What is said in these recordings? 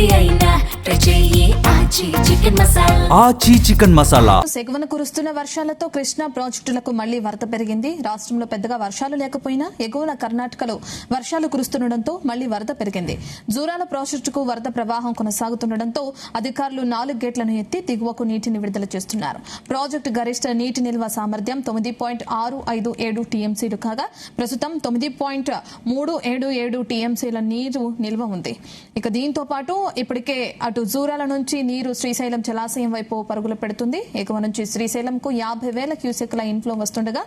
ఏది అయినా ఆచి చికెన్ మసాలా. ఎగువన కురుస్తున్న వర్షాలతో కృష్ణా ప్రాజెక్టులకు మళ్లీ వరద పెరిగింది. రాష్ట్రంలో పెద్దగా వర్షాలు లేకపోయినా ఎగువన కర్ణాటకలో వర్షాలు కురుస్తుండటంతో మళ్లీ వరద పెరిగింది. జూరాల ప్రాజెక్టుకు వరద ప్రవాహం కొనసాగుతుండటంతో అధికారులు 4 గేట్లను ఎత్తి దిగువకు నీటిని విడుదల చేస్తున్నారు. ప్రాజెక్టు గరిష్ట నీటి నిల్వ సామర్థ్యం 9.657 టీఎంసీలు కాగా ప్రస్తుతం 9.377 టీఎంసీల నీరు నిల్వ ఉంది. ఇక దీంతో పాటు ఇప్పటికే అటు జూరాల నుంచి నీరు శ్రీశైలం జలాశయం వైపు పరుగులు పెడుతుంది. ఎగువ నుంచి శ్రీశైలంకు 50,000 క్యూసెక్ల ఇన్ఫ్లో వస్తుండగా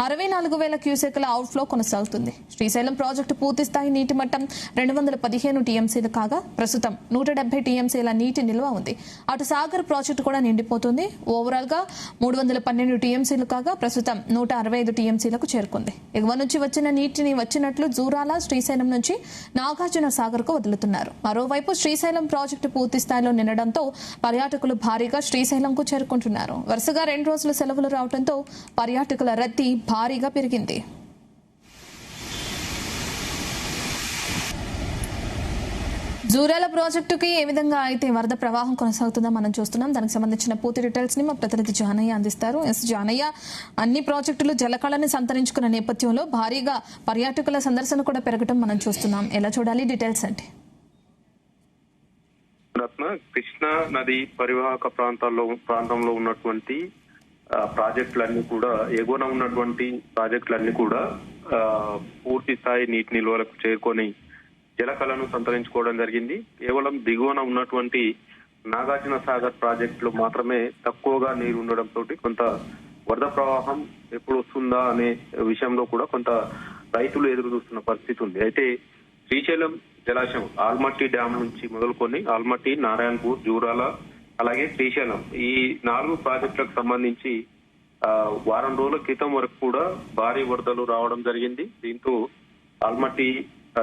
64,000 క్యూసెక్ల అవుట్ఫ్లో కొనసాగుతుంది. శ్రీశైలం ప్రాజెక్టు పూర్తిస్థాయి నీటి మట్టం 215 టీఎంసీలు కాగా ప్రస్తుతం 170 టీఎంసీల నీటి నిల్వ ఉంది. అటు సాగర్ ప్రాజెక్టు కూడా నిండిపోతుంది. ఓవరాల్ గా 312 టీఎంసీలు కాగా ప్రస్తుతం 165 టీఎంసీలకు చేరుకుంది. ఎగువ నుంచి వచ్చిన నీటిని వచ్చినట్లు జూరాల, శ్రీశైలం నుంచి నాగార్జున సాగర్ కు వదులుతున్నారు. మరోవైపు శ్రీశైలం ప్రాజెక్టు పూర్తి స్థాయిలో నిండడంతో పర్యాటకులు భారీగా శ్రీశైలంకు చేరుకుంటున్నారు. వరుసగా 2 రోజులు సెలవులు రావడంతో పర్యాటకుల రద్దీ భారీగా పెరిగింది. జూరాల ప్రాజెక్టుకి ఏ విధంగా అయితే వరద ప్రవాహం కొనసాగుతుందో మనం చూస్తున్నాం. దానికి సంబంధించిన పూర్తి డీటెయిల్స్ ని మా ప్రతినిధి జానయ్య అందిస్తారు. జానయ్య, అన్ని ప్రాజెక్టులు జలకళని సంతరించుకున్న నేపథ్యంలో భారీగా పర్యాటకుల సందర్శన కూడా పెరగడం మనం చూస్తున్నాం. ఎలా చూడాలి, డీటెయిల్స్ అంటే? కృష్ణా నది పరివాహక ప్రాంతంలో ఉన్నటువంటి ప్రాజెక్టులన్నీ కూడా, ఎగువన ఉన్నటువంటి ప్రాజెక్టులన్నీ కూడా పూర్తి స్థాయి నీటి నిల్వలకు చేరుకొని జలకళను సంతరించుకోవడం జరిగింది. కేవలం దిగువన ఉన్నటువంటి నాగార్జున సాగర్ ప్రాజెక్టులో మాత్రమే తక్కువగా నీరు ఉండడంతో కొంత వరద ప్రవాహం ఎప్పుడు వస్తుందా అనే విషయంలో కూడా కొంత రైతులు ఎదురు చూస్తున్న పరిస్థితి ఉంది. అయితే శ్రీశైలం జలాశయం ఆల్మట్టి డ్యామ్ నుంచి మొదలుకొని ఆల్మట్టి, నారాయణపూర్, జూరాల అలాగే శ్రీశైలం ఈ 4 ప్రాజెక్టులకు సంబంధించి వారం రోజుల క్రితం వరకు కూడా భారీ వరదలు రావడం జరిగింది. దీంతో ఆల్మట్టి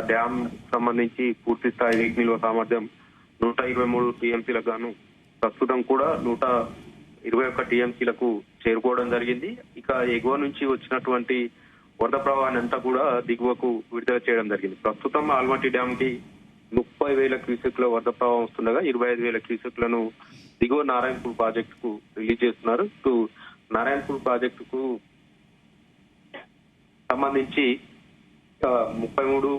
డ్యామ్ సంబంధించి పూర్తి స్థాయి నీటి నిల్వ సామర్థ్యం 123 టీఎంసీలకు గాను ప్రస్తుతం కూడా 121 టీఎంసీలకు చేరుకోవడం జరిగింది. ఇక ఎగువ నుంచి వచ్చినటువంటి వరద ప్రవాహాన్ని అంతా కూడా దిగువకు విడుదల చేయడం జరిగింది. ప్రస్తుతం ఆల్మట్టి డ్యామ్ కి 30,000 క్యూసెక్ల వరద ప్రవాహం వస్తుండగా 25,000 క్యూసెక్లను దిగువ నారాయణపూర్ ప్రాజెక్టుకు రిలీజ్ చేస్తున్నారు. ఇటు నారాయణపూర్ ప్రాజెక్టుకు సంబంధించి 33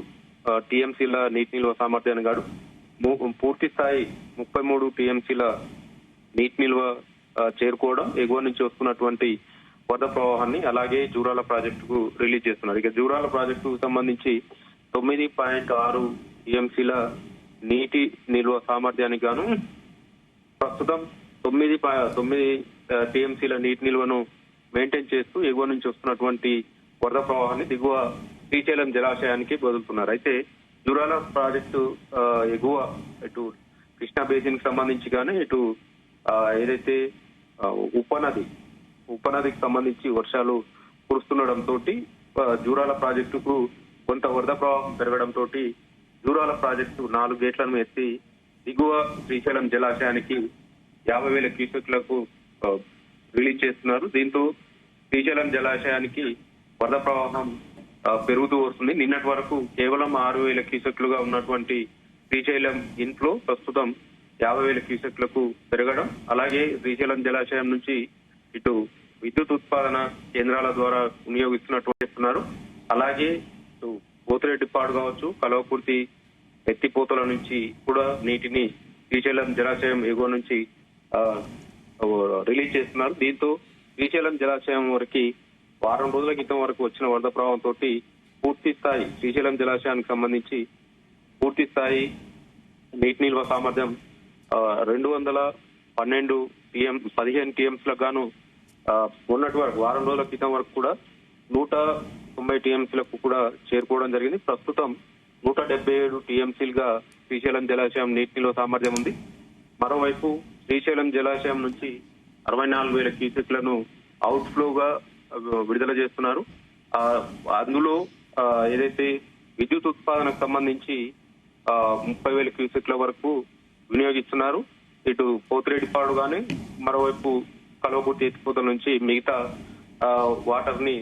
టీఎంసీల నీటి నిల్వ సామర్థ్యాన్ని గాడు పూర్తి స్థాయి 33 టీఎంసీల నీటి నిల్వ చేరుకోవడం, ఎగువ నుంచి వస్తున్నటువంటి వరద ప్రవాహాన్ని అలాగే జూరాల ప్రాజెక్టుకు రిలీజ్ చేస్తున్నారు. ఇక జూరాల ప్రాజెక్టుకు సంబంధించి 9.6 టీఎంసీల నీటి నిల్వ సామర్థ్యానికి గాను ప్రస్తుతం 9 టీఎంసీల నీటి నిల్వను మెయింటైన్ చేస్తూ ఎగువ నుంచి వస్తున్నటువంటి వరద ప్రవాహాన్ని దిగువ శ్రీశైలం జలాశయానికి వదులుతున్నారు. అయితే జూరాల ప్రాజెక్టు ఎగువ ఇటు కృష్ణా బేసిన్ కి సంబంధించి కానీ ఇటు ఏదైతే ఉపనదికి సంబంధించి వర్షాలు కురుస్తుండటంతో జూరాల ప్రాజెక్టుకు కొంత వరద ప్రవాహం పెరగడంతో జూరాల ప్రాజెక్టు 4 గేట్లను ఎత్తి దిగువ శ్రీశైలం జలాశయానికి 50,000 క్యూసెక్లకు రిలీజ్ చేస్తున్నారు. దీంతో శ్రీశైలం జలాశయానికి వరద ప్రవాహం పెరుగుతూ వస్తుంది. నిన్నటి వరకు కేవలం 6,000 క్యూసెక్లుగా ఉన్నటువంటి శ్రీశైలం ఇన్ఫ్లో ప్రస్తుతం 50,000 క్యూసెక్లకు పెరగడం, అలాగే శ్రీశైలం జలాశయం నుంచి ఇటు విద్యుత్ ఉత్పాదన కేంద్రాల ద్వారా వినియోగిస్తున్నారు. అలాగే ఇటు పోతిరెడ్డిపాడు కావచ్చు, కల్వకుర్తి ఎత్తిపోతల నుంచి కూడా నీటిని శ్రీశైలం జలాశయం ఎగువ నుంచి రిలీజ్ చేస్తున్నారు. దీంతో శ్రీశైలం జలాశయం వరకు వారం రోజుల క్రితం వరకు వచ్చిన వరద ప్రవాహంతో పూర్తి స్థాయి శ్రీశైలం జలాశయానికి సంబంధించి పూర్తి స్థాయి నీటి నిల్వ సామర్థ్యం 215 టీఎంసీలకు గాను మొన్నటి వరకు వారం రోజుల క్రితం వరకు కూడా 190 టీఎంసీలకు కూడా చేరుకోవడం జరిగింది. ప్రస్తుతం 177 టీఎంసీలుగా శ్రీశైలం జలాశయం నీటి నిల్వ సామర్థ్యం ఉంది. మరోవైపు శ్రీశైలం జలాశయం నుంచి 64,000 క్యూసెక్లను అవుట్ ఫ్లోగా విడుదల చేస్తున్నారు. అందులో ఏదైతే విద్యుత్ ఉత్పాదనకు సంబంధించి 30,000 క్యూసెక్ల వరకు వినియోగిస్తున్నారు. ఇటు పోతిరెడ్డిపాడు గాని మరోవైపు కల్వకుర్తి ఎత్తిపోతల నుంచి మిగతా వాటర్ ని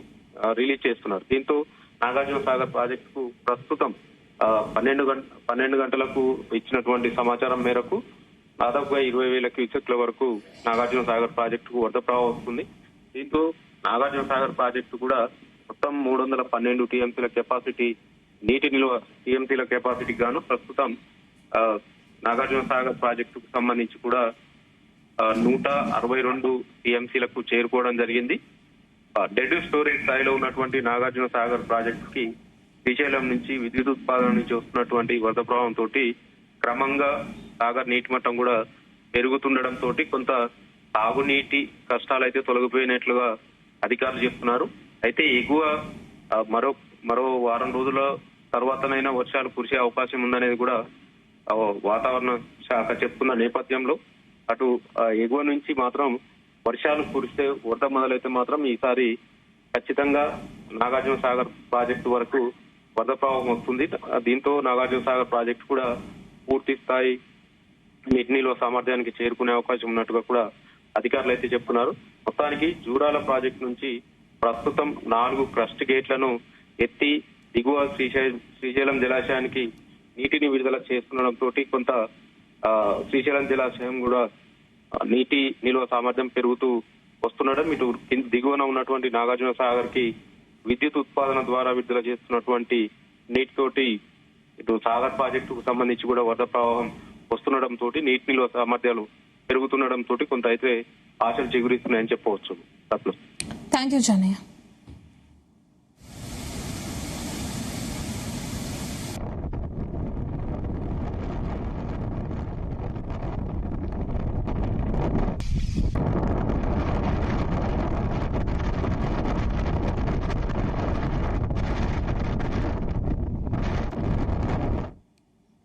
రిలీజ్ చేస్తున్నారు. దీంతో నాగార్జున సాగర్ ప్రాజెక్టుకు ప్రస్తుతం 12 గంటలకు ఇచ్చినటువంటి సమాచారం మేరకు దాదాపుగా 20,000 క్యూసెక్ల వరకు నాగార్జున సాగర్ ప్రాజెక్టుకు వరద ప్రవాహం వస్తుంది. దీంతో నాగార్జున సాగర్ ప్రాజెక్టు కూడా మొత్తం 312 టీఎంసీల కెపాసిటీ నీటి నిల్వ టీఎంసీల కెపాసిటీ గాను ప్రస్తుతం నాగార్జున సాగర్ ప్రాజెక్టుకు సంబంధించి కూడా 162 టీఎంసీలకు చేరుకోవడం జరిగింది. డెడ్ స్టోరేజ్ స్థాయిలో ఉన్నటువంటి నాగార్జున సాగర్ ప్రాజెక్టుకి శ్రీశైలం నుంచి విద్యుత్ ఉత్పాదన నుంచి వస్తున్నటువంటి వరద ప్రవాహంతో క్రమంగా సాగర్ నీటి మట్టం కూడా పెరుగుతుండటంతో కొంత తాగునీటి కష్టాలు అయితే తొలగిపోయినట్లుగా అధికారులు చెప్తున్నారు. అయితే ఎగువ మరో వారం రోజుల తర్వాతనైనా వర్షాలు కురిసే అవకాశం ఉందనేది కూడా వాతావరణ శాఖ చెప్తున్న నేపథ్యంలో అటు ఎగువ నుంచి మాత్రం వర్షాలు కురిస్తే వరద మొదలైతే మాత్రం ఈసారి ఖచ్చితంగా నాగార్జున సాగర్ ప్రాజెక్టు వరకు వరద ప్రవాహం వస్తుంది. దీంతో నాగార్జున సాగర్ ప్రాజెక్టు కూడా పూర్తి స్థాయి నీటి నిల్వ సామర్థ్యానికి చేరుకునే అవకాశం ఉన్నట్టుగా కూడా అధికారులు అయితే చెప్తున్నారు. మొత్తానికి జూరాల ప్రాజెక్టు నుంచి ప్రస్తుతం 4 క్రస్ట్ గేట్లను ఎత్తి దిగువ శ్రీశైలం జలాశయానికి నీటిని విడుదల చేస్తుండటంతో కొంత శ్రీశైలం జలాశయం కూడా నీటి నిల్వ సామర్థ్యం పెరుగుతూ వస్తుండడం, ఇటు దిగువన ఉన్నటువంటి నాగార్జున సాగర్ కి విద్యుత్ ఉత్పాదన ద్వారా విడుదల చేస్తున్నటువంటి నీటితోటి ఇటు సాగర్ ప్రాజెక్టుకు సంబంధించి కూడా వరద ప్రవాహం వస్తుండటంతో నీటి నిల్వ సామర్థ్యాలు పెరుగుతుండటంతో కొంత అయితే ఆశలు చిగురిస్తున్నాయని చెప్పవచ్చు. Thank you Janaiah.